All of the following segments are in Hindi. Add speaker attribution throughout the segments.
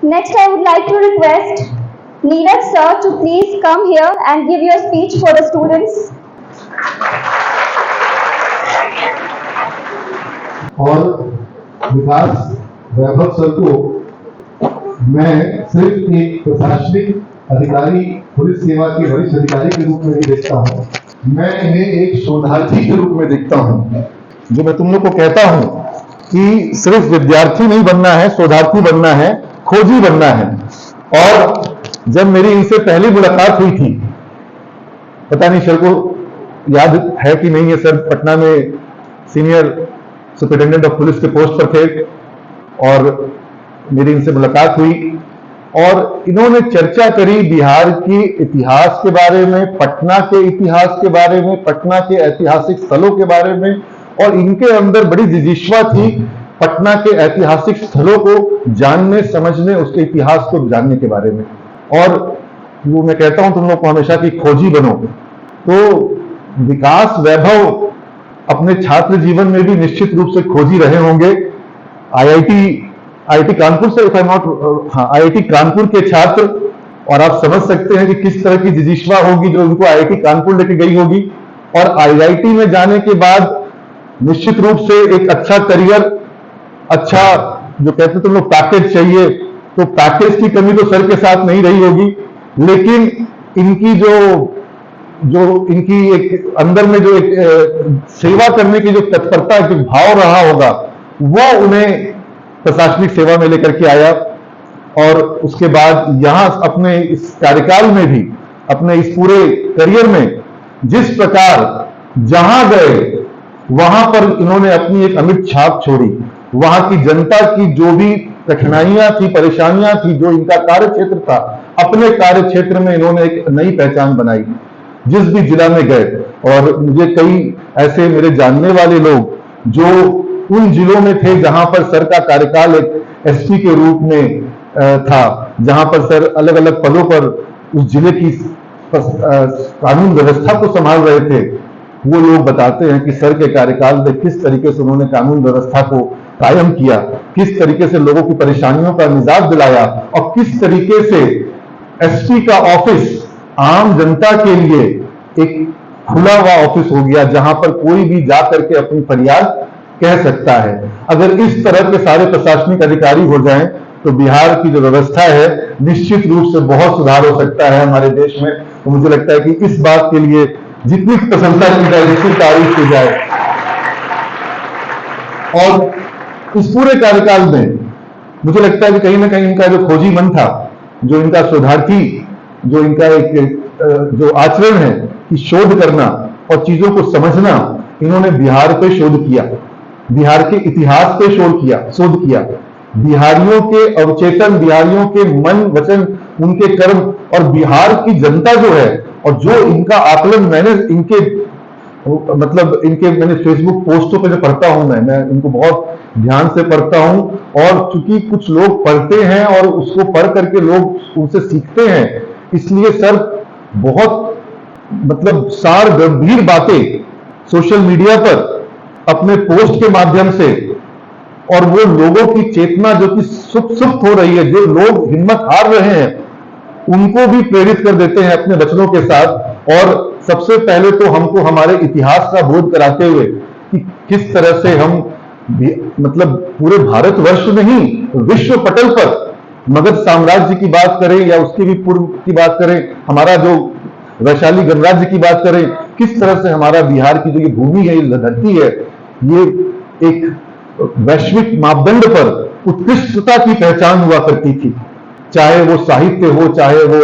Speaker 1: Next, I would like to request Neeraj sir to please come here and give your speech for the students.
Speaker 2: और विकास वैभव सर को मैं सिर्फ एक प्रशासनिक अधिकारी, पुलिस सेवा के वरिष्ठ अधिकारी के रूप में नहीं देखता हूँ, मैं इन्हें एक शोधार्थी के रूप में देखता हूँ। जो मैं तुम लोग को कहता हूँ कि सिर्फ विद्यार्थी नहीं बनना है, शोधार्थी बनना है, खोजी बनना है। और जब मेरी इनसे पहली मुलाकात हुई थी, पता नहीं सर को याद है कि नहीं है, सर पटना में सीनियर सुपरिटेंडेंट ऑफ पुलिस के पोस्ट पर थे और मेरी इनसे मुलाकात हुई और इन्होंने चर्चा करी बिहार की इतिहास के बारे में, पटना के इतिहास के बारे में, पटना के ऐतिहासिक स्थलों के बारे में। और इनके अंदर बड़ी जिज्ञासा थी पटना के ऐतिहासिक स्थलों को जानने, समझने, उसके इतिहास को जानने के बारे में। और वो मैं कहता हूं तुम लोग को हमेशा की खोजी बनो। तो विकास वैभव अपने छात्र जीवन में भी निश्चित रूप से खोजी रहे होंगे। आईआईटी कानपुर से, इफ आई नॉट, हाँ, आईआईटी कानपुर के छात्र। और आप समझ सकते हैं कि किस तरह की जिज्ञासा होगी जो उनको आईआईटी कानपुर लेके गई होगी। और आईआईटी में जाने के बाद निश्चित रूप से एक अच्छा करियर, अच्छा जो कहते तुम लोग पैकेज चाहिए, तो पैकेज की कमी तो सर के साथ नहीं रही होगी, लेकिन इनकी जो इनकी एक अंदर में जो एक सेवा करने की जो तत्परता, जो भाव रहा होगा, वो उन्हें प्रशासनिक सेवा में लेकर के आया। और उसके बाद यहां अपने इस कार्यकाल में भी, अपने इस पूरे करियर में जिस प्रकार जहां गए वहां पर इन्होंने अपनी एक अमिट छाप छोड़ी। वहां की जनता की जो भी कठिनाइयां थी, परेशानियां थी, जो इनका कार्य क्षेत्र था, अपने कार्य क्षेत्र में इन्होंने एक नई पहचान बनाई जिस भी जिला में गए। और मुझे कई ऐसे मेरे जानने वाले लोग जो उन जिलों में थे जहां पर सर का कार्यकाल एक एसपी के रूप में था, जहां पर सर अलग अलग पदों पर उस जिले की कानून व्यवस्था को संभाल रहे थे, वो लोग बताते हैं कि सर के कार्यकाल में किस तरीके से उन्होंने कानून व्यवस्था को कायम किया, किस तरीके से लोगों की परेशानियों का निजात दिलाया और किस तरीके से एसपी का ऑफिस आम जनता के लिए एक खुला हुआ ऑफिस हो गया, जहां पर कोई भी जा करके अपनी फरियाद कह सकता है। अगर इस तरह के सारे प्रशासनिक अधिकारी हो जाएं तो बिहार की जो व्यवस्था है निश्चित रूप से बहुत सुधार हो सकता है हमारे देश में। तो मुझे लगता है कि इस बात के लिए जितनी प्रशंसा की जाए, जितनी तारीफ की जाए। और इस पूरे कार्यकाल में मुझे लगता है कि कहीं ना कहीं इनका जो खोजी मन था, जो इनका शोधार्थी, जो इनका एक जो आचरण है कि शोध करना और चीजों को समझना, इन्होंने बिहार पे शोध किया, बिहार के इतिहास पे शोध किया, बिहारियों के अवचेतन, बिहारियों के मन, वचन, उनके कर्म और बिहार की जनता जो है, और जो इनका आकलन मैंने इनके मैंने फेसबुक पोस्टों पे जो पढ़ता हूं, मैं इनको बहुत ध्यान से पढ़ता हूं। और चूंकि कुछ लोग पढ़ते हैं और उसको पढ़ करके लोग उनसे सीखते हैं, इसलिए सर बहुत सार गंभीर बातें सोशल मीडिया पर अपने पोस्ट के माध्यम से, और वो लोगों की चेतना जो कि सुप्त हो रही है, जो लोग हिम्मत हार रहे हैं, उनको भी प्रेरित कर देते हैं अपने वचनों के साथ। और सबसे पहले तो हमको हमारे इतिहास का बोध कराते हुए कि किस तरह से हम पूरे भारतवर्ष में ही, विश्व पटल पर मगध साम्राज्य की बात करें या उसकी भी पूर्व की बात करें, हमारा जो वैशाली गणराज्य की बात करें, किस तरह से हमारा बिहार की जो ये भूमि है, ये धरती है, ये एक वैश्विक मापदंड पर उत्कृष्टता की पहचान हुआ करती थी। चाहे वो साहित्य हो, चाहे वो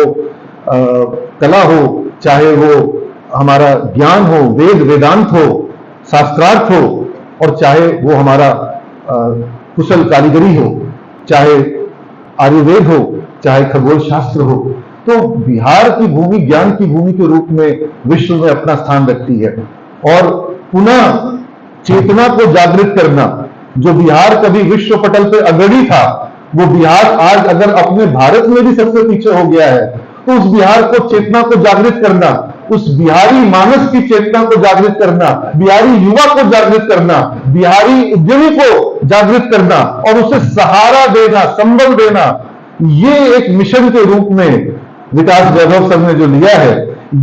Speaker 2: कला हो, चाहे वो हमारा ज्ञान हो, वेद वेदांत हो, शास्त्रार्थ हो, और चाहे वो हमारा कुशल कारीगरी हो, चाहे आयुर्वेद हो, चाहे खगोल शास्त्र हो। तो बिहार की भूमि ज्ञान की भूमि के रूप में विश्व में अपना स्थान रखती है। और पुनः चेतना को जागृत करना, जो बिहार कभी विश्व पटल पर अग्रणी था, वो बिहार आज अगर अपने भारत में भी सबसे पीछे हो गया है, तो उस बिहार को चेतना को जागृत करना, उस बिहारी मानस की चेतना को जागृत करना, बिहारी युवा को जागृत करना, बिहारी उद्यमी को जागृत करना और उसे सहारा देना, संबल देना, ये एक मिशन के रूप में विकास वैभव सर ने जो लिया है,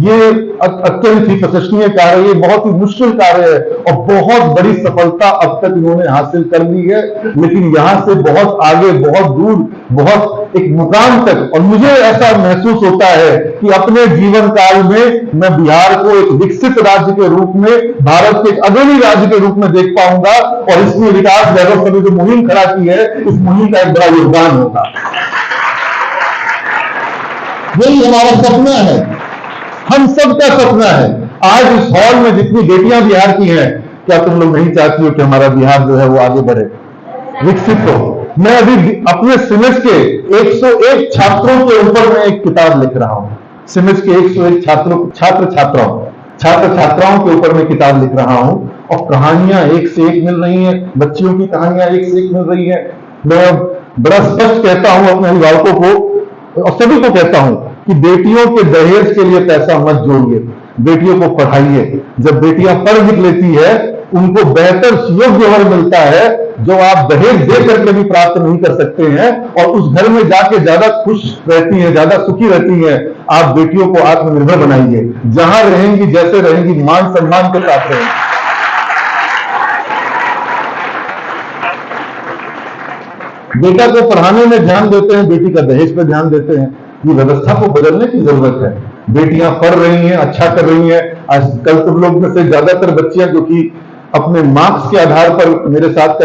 Speaker 2: ये अत्यंत ही प्रशंसनीय कार्य, ये बहुत ही मुश्किल कार्य है और बहुत बड़ी सफलता अब तक इन्होंने हासिल कर ली है। लेकिन यहां से बहुत आगे, बहुत दूर, बहुत एक मुकाम तक, और मुझे ऐसा महसूस होता है कि अपने जीवन काल में मैं बिहार को एक विकसित राज्य के रूप में, भारत के एक अग्रणी राज्य के रूप में देख पाऊंगा और इसमें विकास वैभव सर ने जो मुहिम खड़ा की है, इस मुहिम का एक बड़ा योगदान होगा। यही हमारा सपना है, हम सबका सपना है। आज इस हॉल में जितनी बेटियां बिहार की हैं, क्या तुम लोग नहीं चाहती हो कि हमारा बिहार जो है वो आगे बढ़े, विकसित हो? मैं अभी अपने सिमेज के 101 छात्रों के ऊपर मैं एक किताब लिख रहा हूं। सिमेज के 101 छात्र छात्राओं के ऊपर मैं किताब लिख रहा हूं और कहानियां एक से एक मिल रही हैं, बच्चियों की कहानियां एक से एक मिल रही हैं। मैं बड़ा स्पष्ट कहता हूं अपने अभिभावकों को और सभी को कहता हूं कि बेटियों के दहेज के लिए पैसा मत जोड़िए, बेटियों को पढ़ाइए। जब बेटियां पढ़ लिख लेती है, उनको बेहतर योग्य वर मिलता है जो आप दहेज दे करके भी प्राप्त नहीं कर सकते हैं, और उस घर में जाके ज्यादा खुश रहती हैं, ज्यादा सुखी रहती हैं। आप बेटियों को आत्मनिर्भर बनाइए, जहां रहेंगी, जैसे रहेंगी, मान सम्मान के साथ रहेंगी। बेटा को पढ़ाने में ध्यान देते हैं, बेटी का दहेज पर ध्यान देते हैं। ये व्यवस्था को बदलने की जरूरत है। बेटियां पढ़ रही हैं, अच्छा कर रही हैं। आजकल तुम लोग में से ज्यादातर बच्चियां जो कि अपने मार्क्स के आधार पर मेरे साथ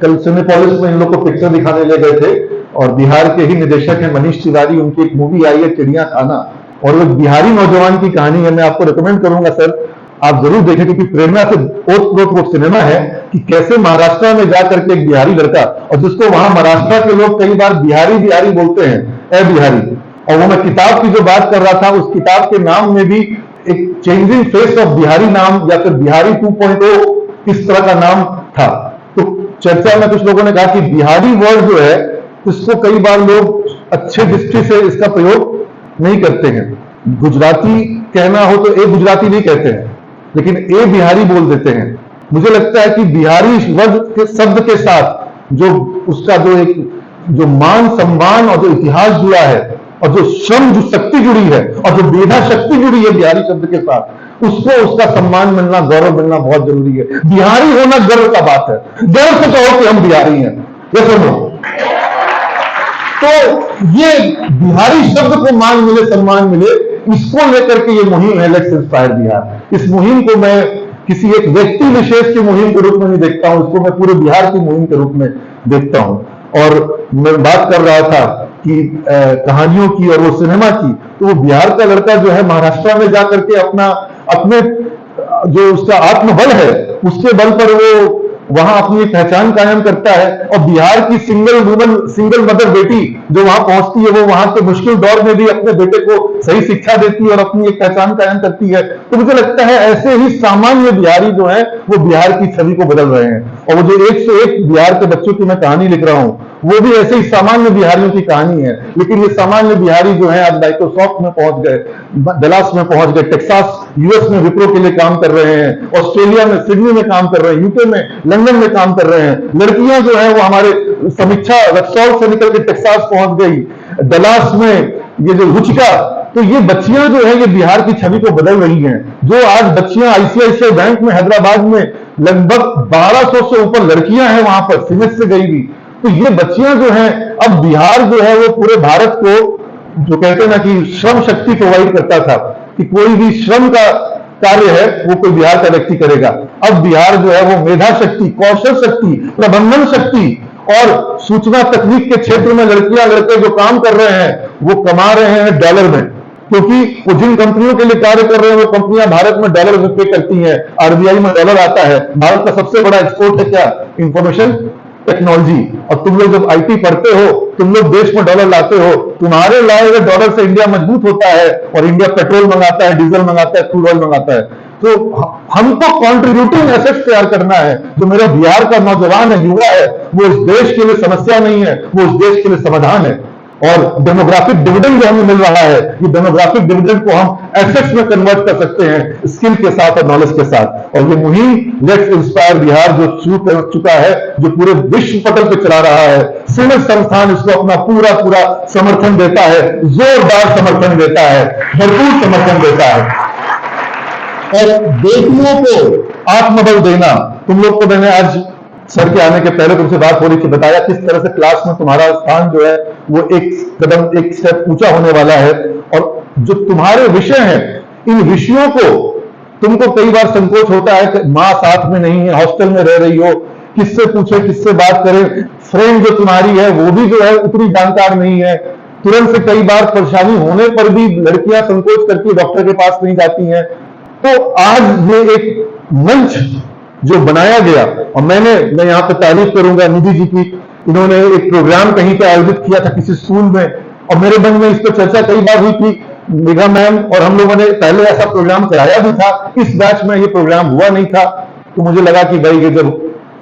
Speaker 2: कल सिनेपोलिस में इन लोग को पिक्चर दिखाने ले गए थे, और बिहार के ही निदेशक हैं मनीष तिवारी, उनकी एक मूवी आई है चिड़िया खाना, और वो बिहारी नौजवान की कहानी है। मैं आपको रिकमेंड करूंगा सर, आप जरूर देखें, क्योंकि प्रेरणा से ओत-प्रोत सिनेमा है कि कैसे महाराष्ट्र में जाकर के एक बिहारी लड़का, और जिसको वहां महाराष्ट्र के लोग कई बार बिहारी बिहारी बोलते हैं, ए बिहारी। और वो मैं किताब की जो बात कर रहा था, उस किताब के नाम में भी एक चेंजिंग फेस ऑफ बिहारी नाम या फिर बिहारी 2.0 इस तरह का नाम था। तो चर्चा में कुछ लोगों ने कहा कि बिहारी वर्ड जो है, इसको कई बार लोग अच्छे दृष्टि से इसका प्रयोग नहीं करते हैं। गुजराती कहना हो तो ए गुजराती नहीं कहते हैं, लेकिन ए बिहारी बोल देते हैं। मुझे लगता है कि बिहारी वर्ड के शब्द के साथ जो उसका जो मान सम्मान और जो इतिहास जुड़ा है, और जो श्रम, जो शक्ति जुड़ी है, और जो मेधा शक्ति जुड़ी है बिहारी शब्द के साथ, उसको उसका सम्मान मिलना, गौरव मिलना बहुत जरूरी है। बिहारी होना गर्व का बात है, गर्व से कहो कि हम बिहारी हैं, ये सुनो। तो ये बिहारी शब्द को मान मिले, सम्मान मिले, इसको लेकर के ये मुहिम है लेट्स इंस्पायर बिहार। इस मुहिम को मैं किसी एक व्यक्ति विशेष की मुहिम के रूप में नहीं देखता हूं, इसको मैं पूरे बिहार की मुहिम के रूप में देखता हूं। और मैं बात कर रहा था कि कहानियों की और वो सिनेमा की, तो वो बिहार का लड़का जो है महाराष्ट्र में जाकर के अपने जो उसका आत्मबल है, उसके बल पर वो वहां अपनी एक पहचान कायम करता है। और बिहार की सिंगल मदर बेटी जो वहां पहुंचती है, वो वहां के मुश्किल दौर में भी अपने बेटे को सही शिक्षा देती है और अपनी एक पहचान कायम करती है। तो मुझे लगता है ऐसे ही सामान्य बिहारी जो है, वो बिहार की छवि को बदल रहे हैं। और वो जो 101 बिहार के बच्चों की मैं कहानी लिख रहा हूं, वो भी ऐसे ही सामान्य बिहारियों की कहानी है। लेकिन ये सामान्य बिहारी जो है आज माइक्रोसॉफ्ट में पहुंच गए, डलास में पहुंच गए, टेक्सास यूएस में विप्रो के लिए काम कर रहे हैं, ऑस्ट्रेलिया में सिडनी में काम कर रहे हैं, यूके में, लंदन में काम कर रहे हैं। लड़कियां जो है वो हमारे समीक्षा रक्सौल से निकल के टेक्सास पहुंच गई, डलास में ये जो रुचिका, तो ये बच्चियां जो है ये बिहार की छवि को बदल रही हैं। जो आज बच्चियां आईसीआईसीआई बैंक में हैदराबाद में लगभग 1200 से ऊपर लड़कियां हैं वहां पर, सिमेज से गई भी। तो ये बच्चियां जो हैं, अब बिहार जो है वो पूरे भारत को, जो कहते हैं ना कि श्रम शक्ति प्रोवाइड करता था, कि कोई भी श्रम का कार्य है वो कोई बिहार का व्यक्ति करेगा। अब बिहार जो है वो मेधा शक्ति, कौशल शक्ति, प्रबंधन शक्ति और सूचना तकनीक के क्षेत्र में लड़कियां लड़के जो काम कर रहे हैं, वो कमा रहे हैं डॉलर में। क्योंकि वो जिन कंपनियों के लिए कार्य कर रहे हैं, वो कंपनियां भारत में डॉलर में पे करती हैं, आरबीआई में डॉलर आता है। भारत का सबसे बड़ा एक्सपोर्ट है क्या? Information technology. और तुम लोग जब आईटी पढ़ते हो, तुम लोग देश में डॉलर लाते हो, तुम्हारे लाए हुए डॉलर से इंडिया मजबूत होता है, और इंडिया पेट्रोल मंगाता है, डीजल मंगाता है, क्रूड ऑयल मंगाता है। तो हमको कॉन्ट्रीब्यूटिंग एसेट्स तैयार करना है। जो मेरा बिहार का नौजवान है, युवा है, वो इस देश के लिए समस्या नहीं है, वो इस देश के लिए समाधान है। और डेमोग्राफिक डिविडेंड जो हमें मिल रहा है, ये डेमोग्राफिक डिविडेंड को हम एसेट्स में कन्वर्ट कर सकते हैं स्किल के साथ और नॉलेज के साथ। और ये मुहिम लेट्स इंस्पायर बिहार जो शुरू कर चुका है, जो पूरे विश्व पटल पे चला रहा है, सिविल संस्थान इसको अपना पूरा समर्थन देता है, जोरदार समर्थन देता है, भरपूर समर्थन देता है। और बेटियों को आत्मबल देना, तुम लोग को मैंने आज सर के आने के पहले तुमसे बात हो रही थी, बताया किस तरह से क्लास में तुम्हारा स्थान जो है वो एक कदम एक स्टेप ऊंचा होने वाला है। और जो तुम्हारे विषय हैं, इन विषयों को तुमको कई बार संकोच होता है कि माँ साथ में नहीं है, हॉस्टल में रह रही हो, किससे पूछे, किससे बात करें, फ्रेंड जो तुम्हारी है वो भी जो है उतनी जानकार नहीं है, तुरंत से कई बार परेशानी होने पर भी लड़कियां संकोच करके डॉक्टर के पास नहीं जाती हैं। तो आज ये एक मंच जो बनाया गया, और मैं यहाँ पे तारीफ करूंगा निधि जी की, इन्होंने एक प्रोग्राम कहीं पे आयोजित किया था किसी स्कूल में, और मेरे मन में इस पर चर्चा कई बार हुई थी, मेघा मैम और हम लोगों ने पहले ऐसा प्रोग्राम कराया भी था, इस बैच में ये प्रोग्राम हुआ नहीं था। तो मुझे लगा कि भाई ये जब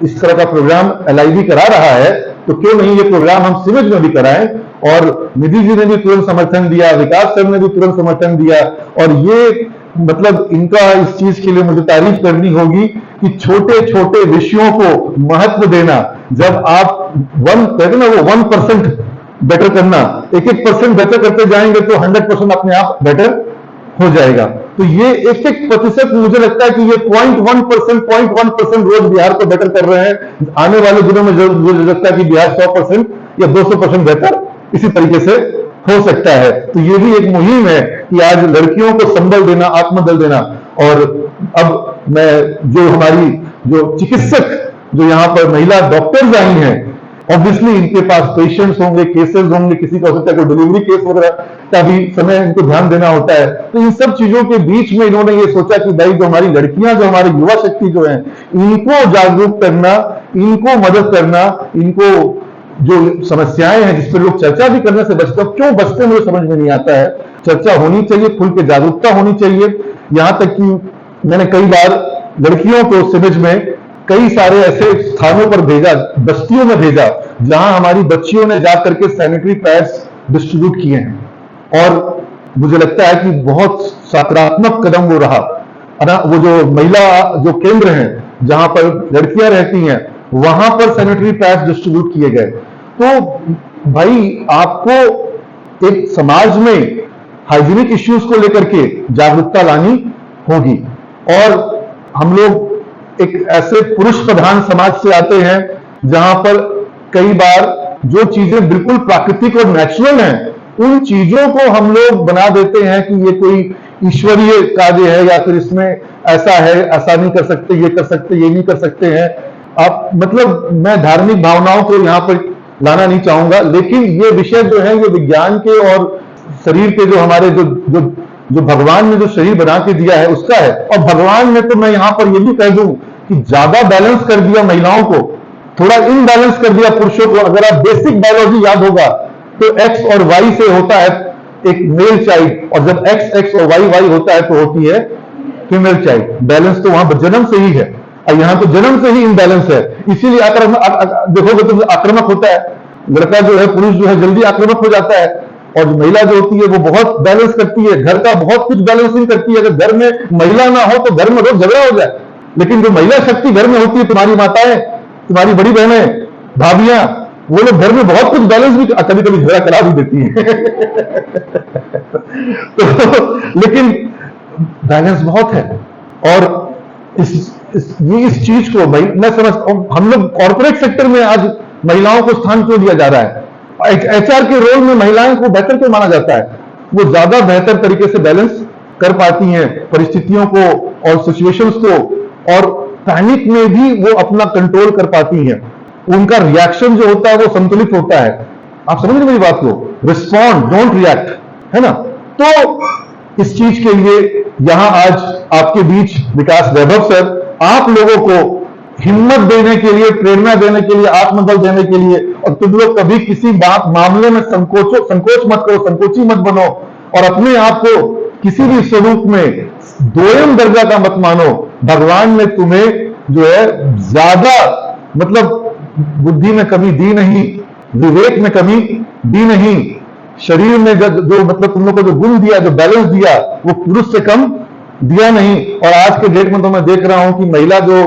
Speaker 2: इस तरह का प्रोग्राम LIV करा रहा है तो क्यों नहीं ये प्रोग्राम हम सिविज में भी कराएं। और निधि जी ने भी तुरंत समर्थन दिया, विकास सर ने भी तुरंत समर्थन दिया, और ये मतलब इनका इस चीज के लिए मुझे तारीफ करनी होगी कि छोटे छोटे विषयों को महत्व देना। जब आप 1% बेटर करना, 1% बेटर करते जाएंगे तो 100% अपने आप बेटर हो जाएगा। तो ये 1% मुझे लगता है कि ये 0.1% रोज बिहार को बेटर कर रहे हैं। आने वाले दिनों में मुझे लगता है कि बिहार 100% या 200% बेटर इसी तरीके से हो सकता है। तो ये भी एक मुहिम है कि आज लड़कियों को संबल देना, आत्मबल देना। और अब मैं जो हमारी जो चिकित्सक जो यहाँ पर महिला डॉक्टर्स आई हैं, ऑब्वियसली इनके पास पेशेंट्स होंगे, केसेस होंगे, किसी का हो सकता है कोई डिलीवरी केस वगैरह का भी समय इनको ध्यान देना होता है। तो इन सब चीजों के बीच में इन्होंने ये सोचा कि भाई जो हमारी लड़कियां, जो हमारी युवा शक्ति जो है, इनको जागरूक करना, इनको मदद करना, इनको जो समस्याएं हैं जिस पर लोग चर्चा भी करने से बचते, क्यों बचते मुझे समझ में नहीं आता है। चर्चा होनी चाहिए, खुल के जागरूकता होनी चाहिए। यहां तक कि मैंने कई बार लड़कियों को सिविज में कई सारे ऐसे स्थानों पर भेजा, बस्तियों में भेजा, जहां हमारी बच्चियों ने जाकर के सैनिटरी पैड्स डिस्ट्रीब्यूट किए हैं। और मुझे लगता है कि बहुत सकारात्मक कदम वो रहा। वो जो महिला जो केंद्र हैं जहां पर लड़कियां रहती हैं, वहां पर सैनिटरी पैड्स डिस्ट्रीब्यूट किए गए। तो भाई आपको एक समाज में हाइजीनिक इश्यूज को लेकर के जागरूकता लानी होगी। और हम लोग एक ऐसे पुरुष प्रधान समाज से आते हैं जहां पर कई बार जो चीजें बिल्कुल प्राकृतिक और नेचुरल हैं, उन चीजों को हम लोग बना देते हैं कि ये कोई ईश्वरीय कार्य है, या फिर इसमें ऐसा है, ऐसा नहीं कर सकते, ये कर सकते, ये नहीं कर सकते हैं। आप मतलब मैं धार्मिक भावनाओं को यहाँ पर लाना नहीं चाहूंगा, लेकिन ये विषय जो है ये विज्ञान के और शरीर के जो हमारे जो भगवान ने जो शरीर बना के दिया है उसका है। और भगवान ने तो मैं यहां पर ये भी कह दूं कि ज्यादा बैलेंस कर दिया महिलाओं को, थोड़ा इनबैलेंस कर दिया पुरुषों को। अगर आप बेसिक बायोलॉजी याद होगा तो X और Y से होता है एक मेल चाइल्ड, और जब X और Y होता है तो होती है फीमेल चाइल्ड। बैलेंस तो वहां जन्म से ही है, और यहां तो जन्म से ही इनबैलेंस है। इसीलिए देखोगे तो आक्रामक होता है लड़का जो है, पुरुष जो है जल्दी आक्रामक हो जाता है, और महिला जो होती है वो बहुत बैलेंस करती है, घर का बहुत कुछ बैलेंसिंग करती है। अगर घर में महिला ना हो तो घर में रोज झगड़ा हो जाए, लेकिन जो महिला शक्ति घर में होती है, तुम्हारी माताएं, तुम्हारी बड़ी बहनें, भाभियां, वो लोग घर में बहुत कुछ बैलेंस भी कभी कभी झगड़ा करा भी देती है तो लेकिन बैलेंस बहुत है। और इस चीज को भाई मैं समझता हूं, हम लोग कॉर्पोरेट सेक्टर में आज महिलाओं को स्थान क्यों दिया जा रहा है? HR के रोल में महिलाओं को बेहतर क्यों माना जाता है? वो ज्यादा बेहतर तरीके से बैलेंस कर पाती हैं परिस्थितियों को और सिचुएशंस को, और पैनिक में भी वो अपना कंट्रोल कर पाती हैं। उनका रिएक्शन जो होता है वो संतुलित होता है। आप समझ रहे मेरी बात को? रिस्पॉन्ड, डोंट रिएक्ट, है ना? तो इस चीज के लिए यहां आज आपके बीच विकास वैभव सर आप लोगों को हिम्मत देने के लिए, प्रेरणा देने के लिए, आत्मबल देने के लिए, और तुम लोग कभी किसी बात मामले में संकोच मत करो, संकोची मत बनो, और अपने आप को किसी भी स्वरूप में दोयम दर्जा का मत मानो। भगवान ने तुम्हें जो है ज्यादा मतलब बुद्धि में कमी दी नहीं, विवेक में कमी दी नहीं, शरीर में जो मतलब तुम लोग को जो गुण दिया, जो बैलेंस दिया, वो पुरुष से कम दिया नहीं। और आज के डेट में तो मैं देख रहा हूं कि महिला जो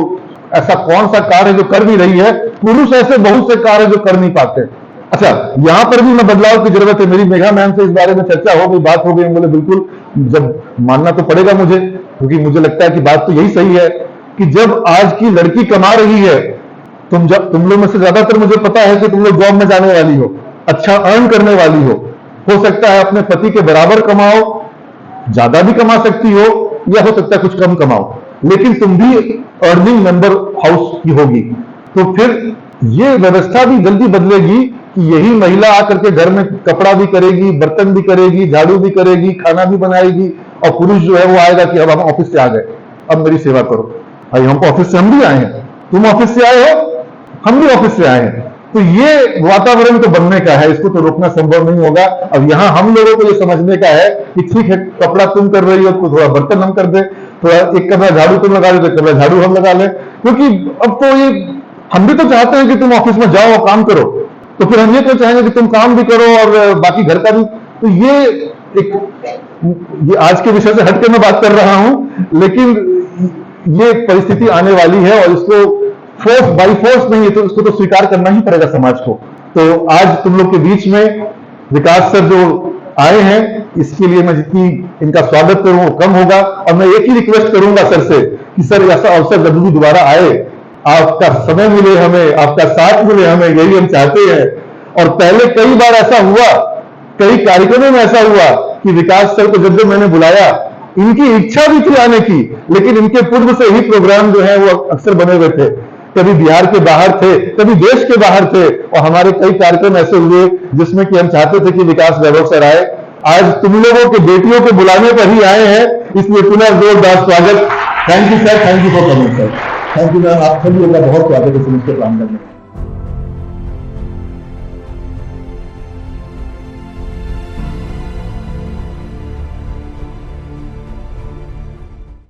Speaker 2: ऐसा कौन सा कार्य जो कर भी रही है, पुरुष ऐसे बहुत से कार्य जो कर नहीं पाते। अच्छा, यहां पर भी मैं बदलाव की जरूरत है। मेरी मेघा मैम से इस बारे में चर्चा हो गई, बात हो गई, बोले बिल्कुल जब मानना तो पड़ेगा मुझे, क्योंकि मुझे लगता है कि बात तो यही सही है कि जब आज की लड़की कमा रही है, तुम लोग में से ज्यादातर मुझे पता है कि तुम लोग जॉब में जाने वाली हो, अच्छा अर्न करने वाली हो सकता है अपने पति के बराबर कमाओ, ज्यादा भी कमा सकती हो, या हो सकता है कुछ कम कमाओ, लेकिन तुम भी अर्निंग मेंबर हाउस की होगी। तो फिर ये व्यवस्था भी जल्दी बदलेगी कि यही महिला आकर के घर में कपड़ा भी करेगी, बर्तन भी करेगी, झाड़ू भी करेगी, खाना भी बनाएगी, और पुरुष जो है वो आएगा कि अब हम ऑफिस से आ गए, अब मेरी सेवा करो। भाई हम ऑफिस से हम भी आए हैं, तुम ऑफिस से आए हो, हम भी ऑफिस से आए हैं। तो ये वातावरण तो बनने का है, इसको तो रोकना संभव नहीं होगा। अब यहां हम लोगों को ये समझने का है कि ठीक है, कपड़ा तुम कर रही हो तो थोड़ा बर्तन हम कर दे, थोड़ा एक कमरा झाड़ू तुम लगा दे तो कमरा झाड़ू हम लगा ले, क्योंकि अब तो ये हम भी तो चाहते हैं कि तुम ऑफिस में जाओ और काम करो, तो फिर हम ये तो चाहेंगे कि तुम काम भी करो और बाकी घर का भी। तो ये आज के विषय से हटके मैं बात कर रहा हूं, लेकिन ये परिस्थिति आने वाली है और इसको फोर्स बाई फोर्स नहीं है, तो इसको तो स्वीकार करना ही पड़ेगा समाज को। तो आज तुम लोग के बीच में विकास सर जो आए हैं, इसके लिए मैं जितनी इनका स्वागत करूं वो कम होगा। और मैं एक ही रिक्वेस्ट करूंगा सर से कि सर ऐसा अवसर जब भी दोबारा आए, आपका समय मिले हमें, आपका साथ मिले हमें, यही हम चाहते हैं। और पहले कई बार ऐसा हुआ, कई कार्यक्रमों में ऐसा हुआ कि विकास सर को जब मैंने बुलाया, इनकी इच्छा भी थी आने की, लेकिन इनके पूर्व से ही प्रोग्राम जो है वो अक्सर बने हुए थे, कभी बिहार के बाहर थे, कभी देश के बाहर थे, और हमारे कई कार्यक्रम ऐसे हुए जिसमें कि हम चाहते थे कि विकास वैभव सर आए। आज तुम लोगों के बेटियों के बुलाने पर ही आए हैं, इसलिए पुनः जोरदार स्वागत। Thank you sir, thank you for coming sir. Thank you ma'am, आप सभी का बहुत स्वागत है इस प्रांगण में।